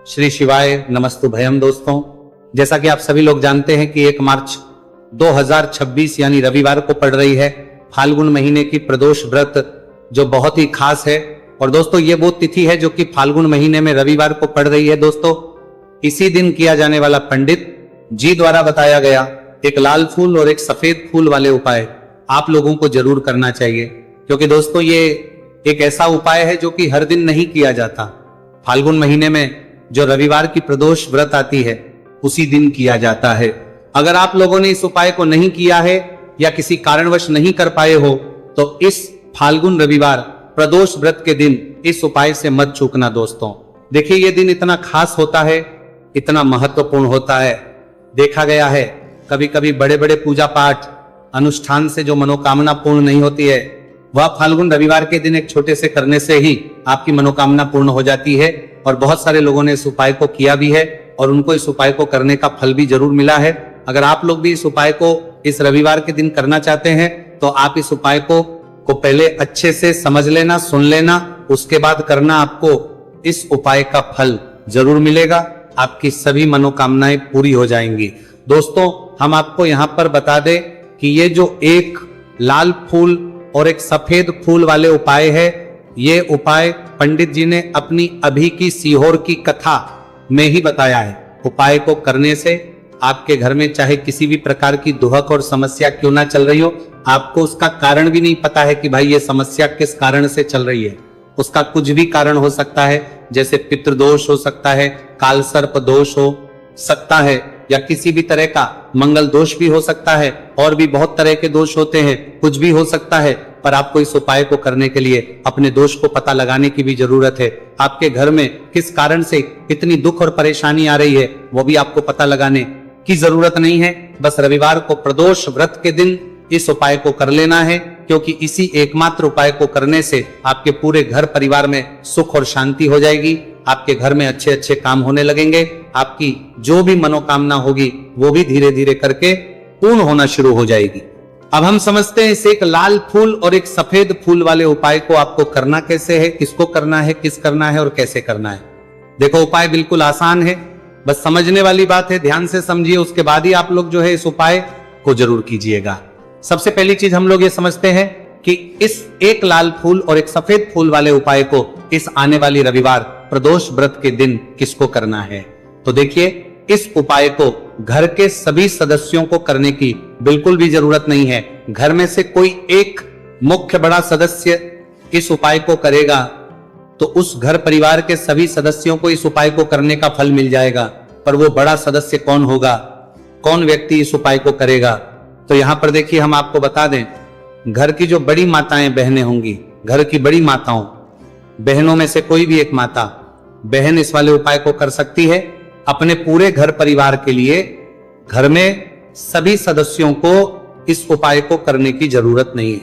श्री शिवाय नमस्तु भयम। दोस्तों, जैसा कि आप सभी लोग जानते हैं कि 1 मार्च 2026 यानी रविवार को पड़ रही है फाल्गुन महीने की प्रदोष व्रत, जो बहुत ही खास है। और दोस्तों, ये वो तिथि है जो कि फाल्गुन महीने में रविवार को पड़ रही है। दोस्तों, इसी दिन किया जाने वाला पंडित जी द्वारा बताया गया एक लाल फूल और एक सफेद फूल वाले उपाय आप लोगों को जरूर करना चाहिए, क्योंकि दोस्तों ये एक ऐसा उपाय है जो कि हर दिन नहीं किया जाता। फाल्गुन महीने में जो रविवार की प्रदोष व्रत आती है उसी दिन किया जाता है। अगर आप लोगों ने इस उपाय को नहीं किया है या किसी कारणवश नहीं कर पाए हो तो इस फाल्गुन रविवार प्रदोष व्रत के दिन इस उपाय से मत चूकना। दोस्तों, देखिए ये दिन इतना खास होता है, इतना महत्वपूर्ण होता है। देखा गया है कभी कभी बड़े बड़े पूजा पाठ अनुष्ठान से जो मनोकामना पूर्ण नहीं होती है, वह फाल्गुन रविवार के दिन एक छोटे से करने से ही आपकी मनोकामना पूर्ण हो जाती है। और बहुत सारे लोगों ने इस उपाय को किया भी है और उनको इस उपाय को करने का फल भी जरूर मिला है। अगर आप लोग भी इस उपाय को इस रविवार के दिन करना चाहते हैं तो आप इस उपाय को पहले अच्छे से समझ लेना, सुन लेना, उसके बाद करना। आपको इस उपाय का फल जरूर मिलेगा, आपकी सभी मनोकामनाएं पूरी हो जाएंगी। दोस्तों, हम आपको यहां पर बता दें कि ये जो एक लाल फूल और एक सफेद फूल वाले उपाय है, ये उपाय पंडित जी ने अपनी अभी की सीहोर की कथा में ही बताया है। उपाय को करने से आपके घर में चाहे किसी भी प्रकार की दुहक और समस्या क्यों ना चल रही हो, आपको उसका कारण भी नहीं पता है कि भाई ये समस्या किस कारण से चल रही है। उसका कुछ भी कारण हो सकता है, जैसे पितृदोष हो सकता है, काल सर्प दोष हो सकता है, या किसी भी तरह का मंगल दोष भी हो सकता है, और भी बहुत तरह के दोष होते हैं, कुछ भी हो सकता है। पर आपको इस उपाय को करने के लिए अपने दोष को पता लगाने की भी जरूरत है। आपके घर में किस कारण से इतनी दुख और परेशानी आ रही है वो भी आपको पता लगाने की जरूरत नहीं है। बस रविवार को प्रदोष व्रत के दिन इस उपाय को कर लेना है, क्योंकि इसी एकमात्र उपाय को करने से आपके पूरे घर परिवार में सुख और शांति हो जाएगी। आपके घर में अच्छे अच्छे काम होने लगेंगे। आपकी जो भी मनोकामना होगी वो भी धीरे धीरे करके पूर्ण होना शुरू हो जाएगी। अब हम समझते हैं इस एक लाल फूल और एक सफेद फूल वाले उपाय को आपको करना कैसे है, किसको करना है, किस करना है और कैसे करना है। देखो, उपाय बिल्कुल आसान है, बस समझने वाली बात है। ध्यान से समझिए, उसके बाद ही आप लोग जो है इस उपाय को जरूर कीजिएगा। सबसे पहली चीज हम लोग ये समझते हैं कि इस एक लाल फूल और एक सफेद फूल वाले उपाय को इस आने वाली रविवार प्रदोष व्रत के दिन किसको करना है। तो देखिए, इस उपाय को घर के सभी सदस्यों को करने की बिल्कुल भी जरूरत नहीं है। घर में से कोई एक मुख्य बड़ा सदस्य इस उपाय को करेगा तो उस घर परिवार के सभी सदस्यों को इस उपाय को करने का फल मिल जाएगा। पर वो बड़ा सदस्य कौन होगा, कौन व्यक्ति इस उपाय को करेगा, तो यहां पर देखिए हम आपको बता दें, घर की जो बड़ी माताएं बहनें होंगी, घर की बड़ी माताओं बहनों में से कोई भी एक माता बहन इस वाले उपाय को कर सकती है। अपने पूरे घर परिवार के लिए घर में सभी सदस्यों को इस उपाय को करने की जरूरत नहीं है।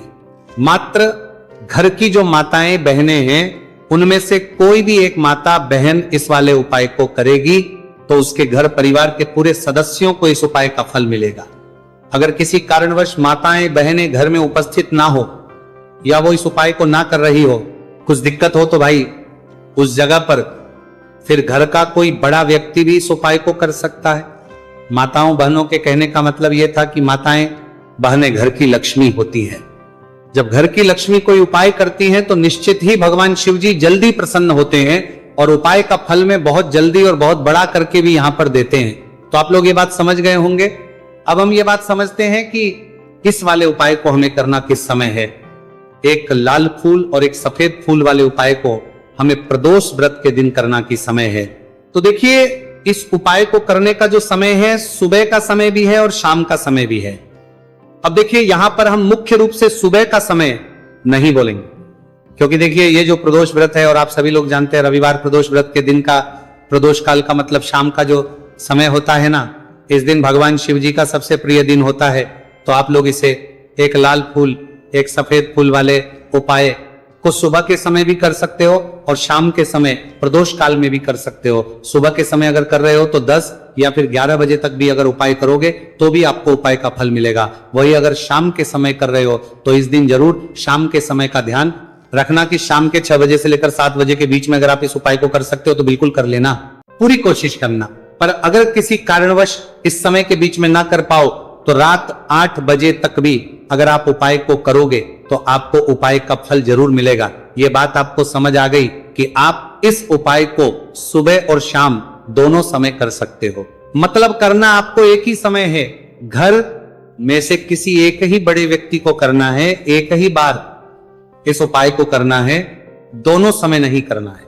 मात्र घर की जो माताएं बहनें हैं उनमें से कोई भी एक माता बहन इस वाले उपाय को करेगी तो उसके घर परिवार के पूरे सदस्यों को इस उपाय का फल मिलेगा। अगर किसी कारणवश माताएं बहनें घर में उपस्थित ना हो या वो इस उपाय को ना कर रही हो, कुछ दिक्कत हो, तो भाई उस जगह पर फिर घर का कोई बड़ा व्यक्ति भी इस उपाय को कर सकता है। माताओं बहनों के कहने का मतलब यह था कि माताएं बहनें घर की लक्ष्मी होती हैं। जब घर की लक्ष्मी कोई उपाय करती हैं तो निश्चित ही भगवान शिव जी जल्दी प्रसन्न होते हैं और उपाय का फल में बहुत जल्दी और बहुत बड़ा करके भी यहां पर देते हैं। तो आप लोग ये बात समझ गए होंगे। अब हम ये बात समझते हैं कि इस वाले उपाय को हमें करना किस समय है। एक लाल फूल और एक सफेद फूल वाले उपाय को हमें प्रदोष व्रत के दिन करना की समय है। तो देखिए, इस उपाय को करने का जो समय है, सुबह का समय भी है और शाम का समय भी है। अब देखिए, यहां पर हम मुख्य रूप से सुबह का समय नहीं बोलेंगे, क्योंकि देखिए ये जो प्रदोष व्रत है, और आप सभी लोग जानते हैं रविवार प्रदोष व्रत के दिन का प्रदोष काल का मतलब शाम का जो समय होता है ना, इस दिन भगवान शिव जी का सबसे प्रिय दिन होता है। तो आप लोग इसे एक लाल फूल एक सफेद फूल वाले उपाय को सुबह के समय भी कर सकते हो और शाम के समय प्रदोष काल में भी कर सकते हो। सुबह के समय अगर कर रहे हो तो 10 या फिर 11 बजे तक भी अगर उपाय करोगे तो भी आपको उपाय का फल मिलेगा। वही अगर शाम के समय कर रहे हो तो इस दिन जरूर शाम के समय का ध्यान रखना कि शाम के 6 बजे से लेकर 7 बजे के बीच में अगर आप इस उपाय को कर सकते हो तो बिल्कुल कर लेना। पूरी कोशिश करना। पर अगर किसी कारणवश इस समय के बीच में ना कर पाओ तो रात 8 बजे तक भी अगर आप उपाय को करोगे तो आपको उपाय का फल जरूर मिलेगा। ये बात आपको समझ आ गई कि आप इस उपाय को सुबह और शाम दोनों समय कर सकते हो। मतलब करना आपको एक ही समय है, घर में से किसी एक ही बड़े व्यक्ति को करना है, एक ही बार इस उपाय को करना है, दोनों समय नहीं करना है।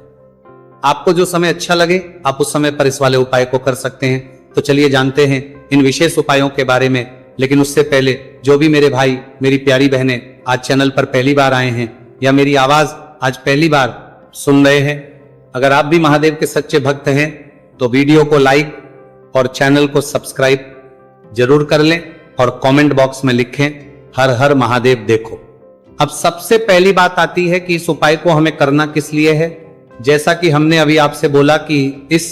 आपको जो समय अच्छा लगे आप उस समय पर इस वाले उपाय को कर सकते हैं। तो चलिए जानते हैं इन विशेष उपायों के बारे में। लेकिन उससे पहले जो भी मेरे भाई मेरी प्यारी बहनें आज चैनल पर पहली बार आए हैं या मेरी आवाज आज पहली बार सुन रहे हैं, अगर आप भी महादेव के सच्चे भक्त हैं तो वीडियो को लाइक और चैनल को सब्सक्राइब जरूर कर लें और कमेंट बॉक्स में लिखें हर हर महादेव देखो। अब सबसे पहली बात आती है कि इस उपाय को हमें करना किस लिए है। जैसा कि हमने अभी आपसे बोला कि इस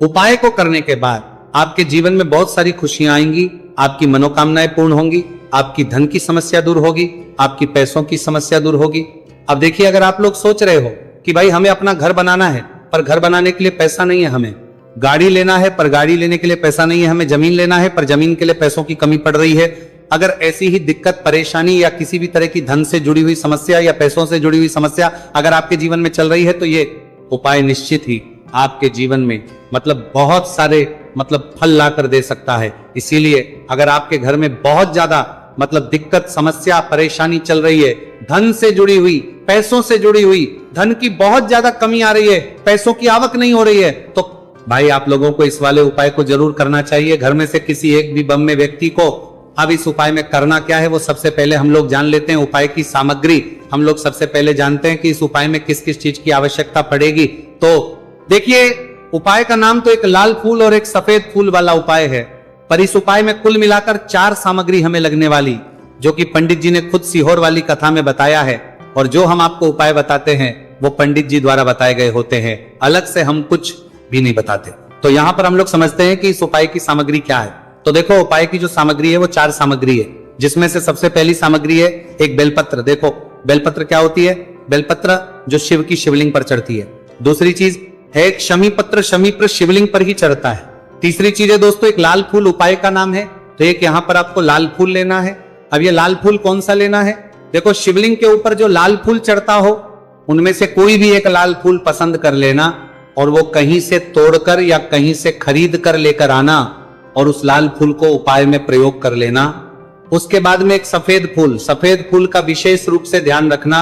उपाय को करने के बाद आपके जीवन में बहुत सारी खुशियां आएंगी, आपकी मनोकामनाएं पूर्ण होंगी, आपकी धन की समस्या दूर होगी, आपकी पैसों की समस्या दूर होगी। अब देखिए, अगर आप लोग सोच रहे हो कि भाई हमें अपना घर बनाना है पर घर बनाने के लिए पैसा नहीं है, हमें गाड़ी लेना है पर गाड़ी लेने के लिए पैसा नहीं है, हमें जमीन लेना है पर जमीन के लिए पैसों की कमी पड़ रही है, अगर ऐसी ही दिक्कत परेशानी या किसी भी तरह की धन से जुड़ी हुई समस्या या पैसों से जुड़ी हुई समस्या अगर आपके जीवन में चल रही है तो ये उपाय निश्चित ही आपके जीवन में बहुत सारे फल ला कर दे सकता है। इसीलिए अगर आपके घर में बहुत ज्यादा दिक्कत समस्या परेशानी चल रही है, धन से जुड़ी हुई पैसों से जुड़ी हुई, धन की बहुत ज्यादा कमी आ रही है, पैसों की आवक नहीं हो रही है, तो भाई आप लोगों को इस वाले उपाय को जरूर करना चाहिए। घर में से किसी एक भी बम में व्यक्ति को अब इस उपाय में करना क्या है वो सबसे पहले हम लोग जान लेते हैं। उपाय की सामग्री हम लोग सबसे पहले जानते हैं कि इस उपाय में किस किस चीज की आवश्यकता पड़ेगी। तो देखिए, उपाय का नाम तो एक लाल फूल और एक सफेद फूल वाला उपाय है, पर इस उपाय में कुल मिलाकर 4 सामग्री हमें लगने वाली, जो कि पंडित जी ने खुद सीहोर वाली कथा में बताया है। और जो हम आपको उपाय बताते हैं वो पंडित जी द्वारा बताए गए होते हैं, अलग से हम कुछ भी नहीं बताते। तो यहां पर हम लोग समझते हैं कि इस उपाय की सामग्री क्या है। तो देखो, उपाय की जो सामग्री है वो 4 सामग्री है, जिसमें से सबसे पहली सामग्री है एक बेलपत्र। देखो, बेलपत्र क्या होती है? बेलपत्र जो शिव की शिवलिंग पर चढ़ती है। दूसरी चीज है एक शमी पत्र, शमी पर शिवलिंग पर ही चढ़ता है। तीसरी चीज है दोस्तों एक लाल फूल, उपाय का नाम है। तो एक यहां पर आपको लाल फूल लेना है। अब ये लाल फूल कौन सा लेना है? देखो, शिवलिंग के ऊपर जो लाल फूल चढ़ता हो उनमें से कोई भी एक लाल फूल पसंद कर लेना और वो कहीं से तोड़कर या कहीं से खरीद कर लेकर आना और उस लाल फूल को उपाय में प्रयोग कर लेना। उसके बाद में एक सफेद फूल, सफेद फूल का विशेष रूप से ध्यान रखना,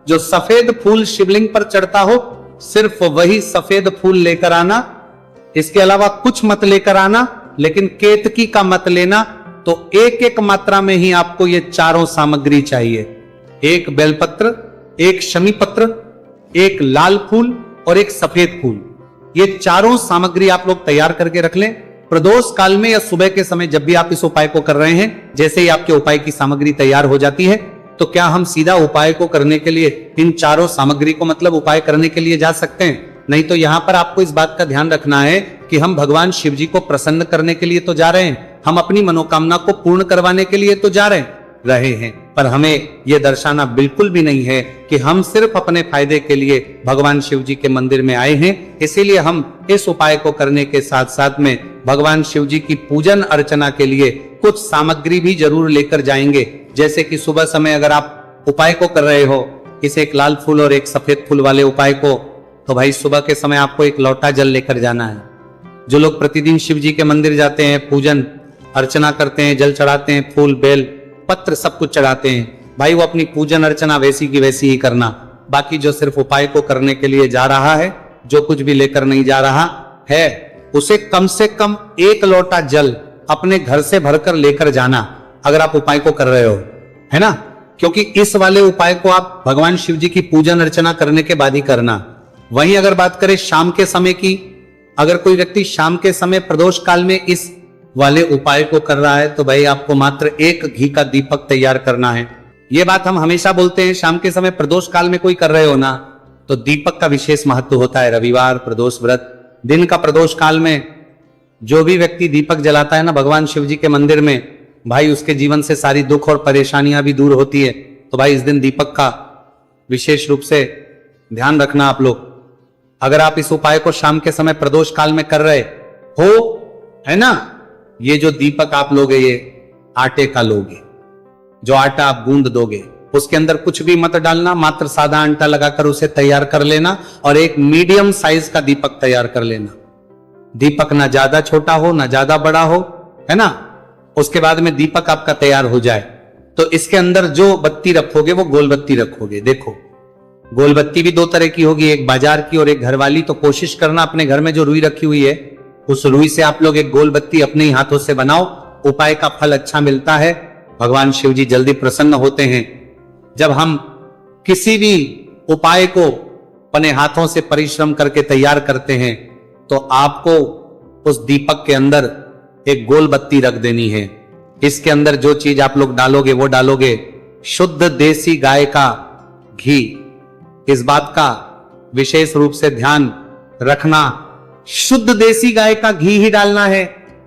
जो सफेद फूल शिवलिंग पर चढ़ता हो सिर्फ वही सफेद फूल लेकर आना, इसके अलावा कुछ मत लेकर आना, लेकिन केतकी का मत लेना। तो एक एक मात्रा में ही आपको ये चारों सामग्री चाहिए, एक बेलपत्र, एक शमी पत्र, एक लाल फूल और एक सफेद फूल। ये चारों सामग्री आप लोग तैयार करके रख लें। प्रदोष काल में या सुबह के समय जब भी आप इस उपाय को कर रहे हैं, जैसे ही आपके उपाय की सामग्री तैयार हो जाती है तो क्या हम सीधा उपाय को करने के लिए इन चारों सामग्री को उपाय करने के लिए जा सकते हैं? नहीं, तो यहां पर आपको इस बात का ध्यान रखना है कि हम भगवान शिव जी को प्रसन्न करने के लिए तो जा रहे हैं, हम अपनी मनोकामना को पूर्ण करवाने के लिए तो जा रहे हैं, पर हमें यह दर्शाना बिल्कुल भी नहीं है कि हम सिर्फ अपने फायदे के लिए भगवान शिव जी के मंदिर में आए हैं। इसीलिए हम इस उपाय को करने के साथ साथ में भगवान शिव जी की पूजन अर्चना के लिए कुछ सामग्री भी जरूर लेकर जाएंगे। जैसे कि सुबह समय अगर आप उपाय को कर रहे हो, इस एक लाल फूल और एक सफेद फूल वाले उपाय को, तो भाई सुबह के समय आपको एक लोटा जल लेकर जाना है। जो लोग प्रतिदिन शिव जी के मंदिर जाते हैं, पूजन अर्चना करते हैं, जल चढ़ाते हैं, फूल बेल पत्र सब कुछ चढ़ाते हैं, भाई वो अपनी पूजन अर्चना वैसी की वैसी ही करना। बाकी जो सिर्फ उपाय को करने के लिए जा रहा है, जो कुछ भी लेकर नहीं जा रहा है, उसे कम से कम 1 लोटा जल अपने घर से भरकर लेकर जाना, अगर आप उपाय को कर रहे हो, है ना। क्योंकि इस वाले उपाय को आप भगवान शिव जी की पूजन अर्चना करने के बाद ही करना। वहीं अगर बात करें शाम के समय की, अगर कोई व्यक्ति शाम के समय प्रदोष काल में इस वाले उपाय को कर रहा है तो भाई आपको मात्र 1 घी का दीपक तैयार करना है। यह बात हम हमेशा बोलते हैं, शाम के समय प्रदोष काल में कोई कर रहे हो ना, तो दीपक का विशेष महत्व होता है। रविवार प्रदोष व्रत दिन का प्रदोष काल में जो भी व्यक्ति दीपक जलाता है ना भगवान शिव जी के मंदिर में, भाई उसके जीवन से सारी दुख और परेशानियां भी दूर होती है। तो भाई इस दिन दीपक का विशेष रूप से ध्यान रखना आप लोग। अगर आप इस उपाय को शाम के समय प्रदोष काल में कर रहे हो, है ना, ये जो दीपक आप लोगे ये आटे का लोगे, जो आटा आप गूंद दोगे उसके अंदर कुछ भी मत डालना, मात्र सादा आटा लगाकर उसे तैयार कर लेना और एक मीडियम साइज का दीपक तैयार कर लेना। दीपक ना ज्यादा छोटा हो ना ज्यादा बड़ा हो, है ना। उसके बाद में दीपक आपका तैयार हो जाए तो इसके अंदर जो बत्ती रखोगे वो गोल बत्ती रखोगे। देखो गोल बत्ती भी दो तरह की होगी, एक बाजार की और एक घर वाली। तो कोशिश करना अपने घर में जो रुई रखी हुई है उस रुई से आप लोग एक गोल बत्ती अपने ही हाथों से बनाओ। उपाय का फल अच्छा मिलता है, भगवान शिव जी जल्दी प्रसन्न होते हैं। जब हम किसी भी उपाय को अपने हाथों से परिश्रम करके तैयार करते हैं तो आपको उस दीपक के अंदर एक गोल बत्ती रख देनी है। इसके अंदर जो चीज आप लोग डालोगे वो डालोगे शुद्ध देसी गाय का घी। इस बात का विशेष रूप से ध्यान रखना, शुद्ध देसी गाय का घी ही डालना है,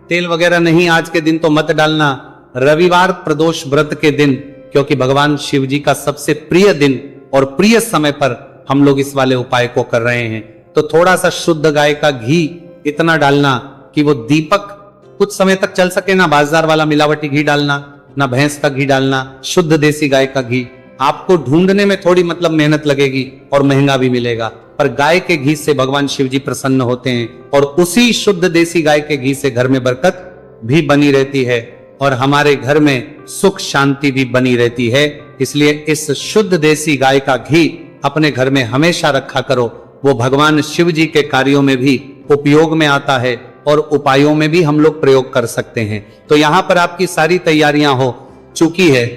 तेल वगैरह नहीं। आज के दिन तो मत डालना, रविवार प्रदोष व्रत के दिन, क्योंकि भगवान शिव जी का सबसे प्रिय दिन और प्रिय समय पर हम लोग इस वाले उपाय को कर रहे हैं। तो थोड़ा सा शुद्ध गाय का घी इतना डालना कि वो दीपक कुछ समय तक चल सके। ना बाजार वाला मिलावटी घी डालना, ना भैंस का घी डालना, शुद्ध देसी गाय का घी। आपको ढूंढने में थोड़ी मतलब मेहनत लगेगी और महंगा भी मिलेगा, पर गाय के घी से भगवान शिव जी प्रसन्न होते हैं और उसी शुद्ध देसी गाय के घी से घर में बरकत भी बनी रहती है और हमारे घर में सुख शांति भी बनी रहती है। इसलिए इस शुद्ध देसी गाय का घी अपने घर में हमेशा रखा करो। वो भगवान शिव जी के कार्यों में भी उपयोग में आता है और उपायों में भी हम लोग प्रयोग कर सकते हैं। तो यहां पर आपकी सारी तैयारियां हो चुकी है।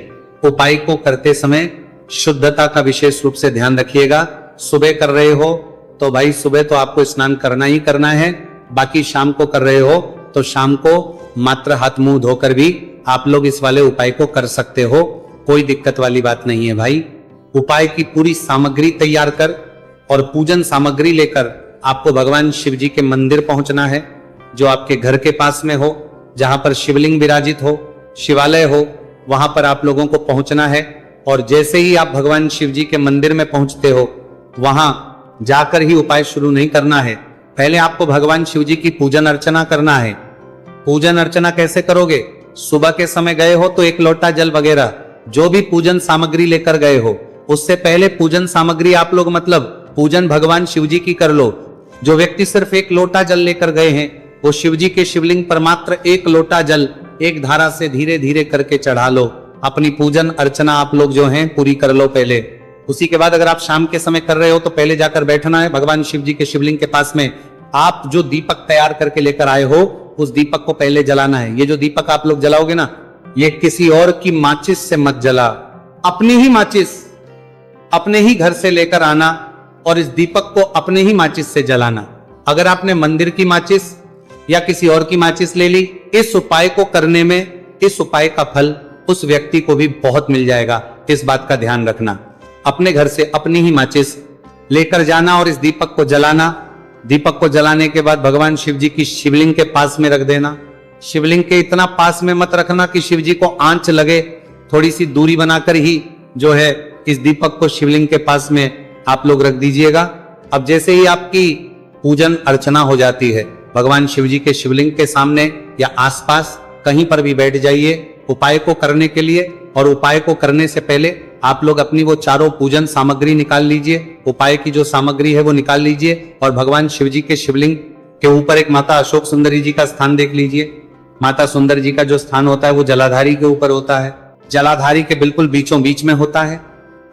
उपाय को करते समय शुद्धता का विशेष रूप से ध्यान रखिएगा। सुबह कर रहे हो तो भाई सुबह तो आपको स्नान करना ही करना है, बाकी शाम को कर रहे हो तो शाम को मात्र हाथ मुंह धोकर भी आप लोग इस वाले उपाय को कर सकते हो, कोई दिक्कत वाली बात नहीं है भाई। उपाय की पूरी सामग्री तैयार कर और पूजन सामग्री लेकर आपको भगवान शिव जी के मंदिर पहुंचना है, जो आपके घर के पास में हो, जहां पर शिवलिंग विराजित हो, शिवालय हो, वहां पर आप लोगों को पहुंचना है। और जैसे ही आप भगवान शिव जी के मंदिर में पहुंचते हो वहां जाकर ही उपाय शुरू नहीं करना है, पहले आपको भगवान शिव जी की पूजन अर्चना करना है। पूजन अर्चना कैसे करोगे? सुबह के समय गए हो तो एक लोटा जल वगैरह जो भी पूजन सामग्री लेकर गए हो, उससे पहले पूजन सामग्री आप लोग मतलब पूजन भगवान शिव जी की कर लो। जो व्यक्ति सिर्फ एक लोटा जल लेकर गए हैं वो शिव जी के शिवलिंग पर मात्र एक लोटा जल एक धारा से धीरे धीरे करके चढ़ा लो। अपनी पूजन अर्चना आप लोग जो हैं पूरी कर लो पहले। उसी के बाद अगर आप शाम के समय कर रहे हो तो पहले जाकर बैठना है भगवान शिव जी के शिवलिंग के पास में। आप जो दीपक तैयार करके लेकर आए हो उस दीपक को पहले जलाना है। ये जो दीपक आप लोग जलाओगे ना, ये किसी और की माचिस से मत जला, अपनी ही माचिस अपने ही घर से लेकर आना और इस दीपक को अपने ही माचिस से जलाना। अगर आपने मंदिर की माचिस या किसी और की माचिस ले ली, इस उपाय को करने में इस उपाय का फल उस व्यक्ति को भी बहुत मिल जाएगा। इस बात का ध्यान रखना। अपने घर से अपनी ही माचिस लेकर जाना और इस दीपक को जलाना। दीपक को जलाने के बाद भगवान शिव जी की शिवलिंग के पास में रख देना। शिवलिंग के इतना पास में मत रखना कि शिव जी को आंच लगे, थोड़ी सी दूरी बनाकर ही जो है इस दीपक को शिवलिंग के पास में आप लोग रख दीजिएगा। अब जैसे ही आपकी पूजन अर्चना हो जाती है, भगवान शिव जी के शिवलिंग के सामने या आसपास कहीं पर भी बैठ जाइए उपाय को करने के लिए। और उपाय को करने से पहले आप लोग अपनी वो चारों पूजन सामग्री निकाल लीजिए, उपाय की जो सामग्री है वो निकाल लीजिए और भगवान शिव जी के शिवलिंग के ऊपर एक माता अशोक सुंदरी जी का स्थान देख लीजिए। माता सुंदर जी का जो स्थान होता है वो जलाधारी के ऊपर होता है, जलाधारी के बिल्कुल बीचों बीच में होता है।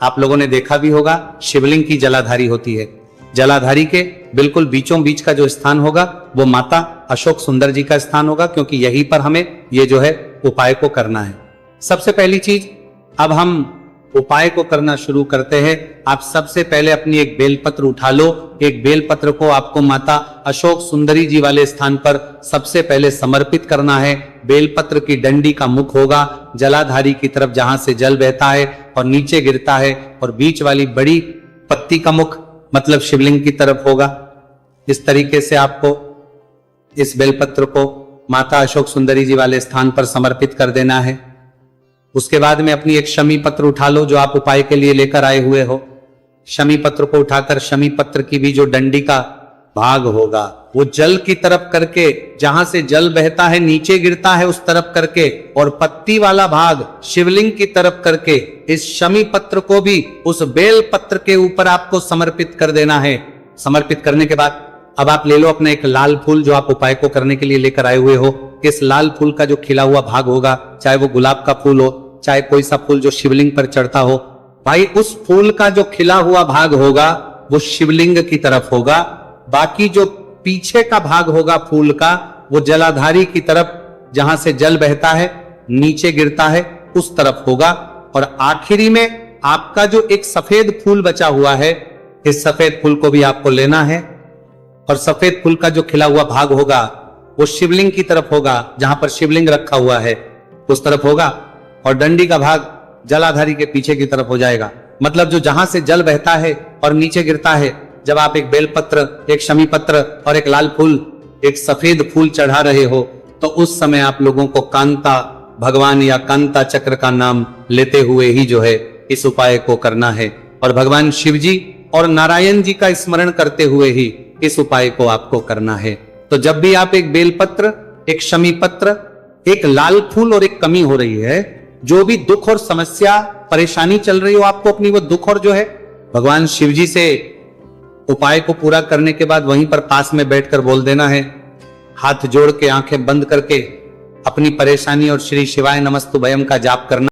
आप लोगों ने देखा भी होगा शिवलिंग की जलाधारी होती है, जलाधारी के बिल्कुल बीचों बीच का जो स्थान होगा वो माता अशोक सुंदर जी का स्थान होगा, क्योंकि यहीं पर हमें ये जो है उपाय को करना है। सबसे पहली चीज, अब हम उपाय को करना शुरू करते हैं। आप सबसे पहले अपनी एक बेलपत्र उठा लो। एक बेलपत्र को आपको माता अशोक सुंदरी जी वाले स्थान पर सबसे पहले समर्पित करना है। बेलपत्र की डंडी का मुख होगा जलाधारी की तरफ जहां से जल बहता है और नीचे गिरता है, और बीच वाली बड़ी पत्ती का मुख मतलब शिवलिंग की तरफ होगा। इस तरीके से आपको इस बेलपत्र को माता अशोक सुंदरी जी वाले स्थान पर समर्पित कर देना है। उसके बाद में अपनी एक शमी पत्र उठा लो जो आप उपाय के लिए लेकर आए हुए हो। शमी पत्र को उठाकर शमी पत्र की भी जो डंडी का भाग होगा वो जल की तरफ करके, जहां से जल बहता है नीचे गिरता है उस तरफ करके, और पत्ती वाला भाग शिवलिंग की तरफ करके इस शमी पत्र को भी उस बेल पत्र के ऊपर आपको समर्पित कर देना है। समर्पित करने के बाद अब आप ले लो अपना एक लाल फूल जो आप उपाय को करने के लिए लेकर आए हुए हो। इस लाल फूल का जो खिला हुआ भाग होगा, चाहे वो गुलाब का फूल हो, चाहे कोई सा फूल जो शिवलिंग पर चढ़ता हो, भाई उस फूल का जो खिला हुआ भाग होगा वो शिवलिंग की तरफ होगा। बाकी जो पीछे का भाग होगा फूल का वो जलाधारी की तरफ, जहां से जल बहता है नीचे गिरता है उस तरफ होगा। और आखिरी में आपका जो एक सफेद फूल बचा हुआ है, इस सफेद फूल को भी आपको लेना है और सफेद फूल का जो खिला हुआ भाग होगा वो शिवलिंग की तरफ होगा, जहां पर शिवलिंग रखा हुआ है उस तरफ होगा, और डंडी का भाग जलाधारी के पीछे की तरफ हो जाएगा। मतलब जो जहां से जल बहता है और नीचे गिरता है, जब आप एक बेलपत्र, एक शमी पत्र और एक लाल फूल, एक सफेद फूल चढ़ा रहे हो, तो उस समय आप लोगों को कांता भगवान या कांता चक्र का नाम लेते हुए ही जो है इस उपाय को करना है, और भगवान शिव जी और नारायण जी का स्मरण करते हुए ही इस उपाय को आपको करना है। तो जब भी आप एक बेलपत्र, एक शमी पत्र, एक लाल फूल और एक कमी हो रही है, जो भी दुख और समस्या परेशानी चल रही हो आपको अपनी, वो दुख और जो है भगवान शिव जी से उपाय को पूरा करने के बाद वहीं पर पास में बैठकर बोल देना है, हाथ जोड़ के आंखें बंद करके अपनी परेशानी और श्री शिवाय नमस्तुभयम का जाप करना।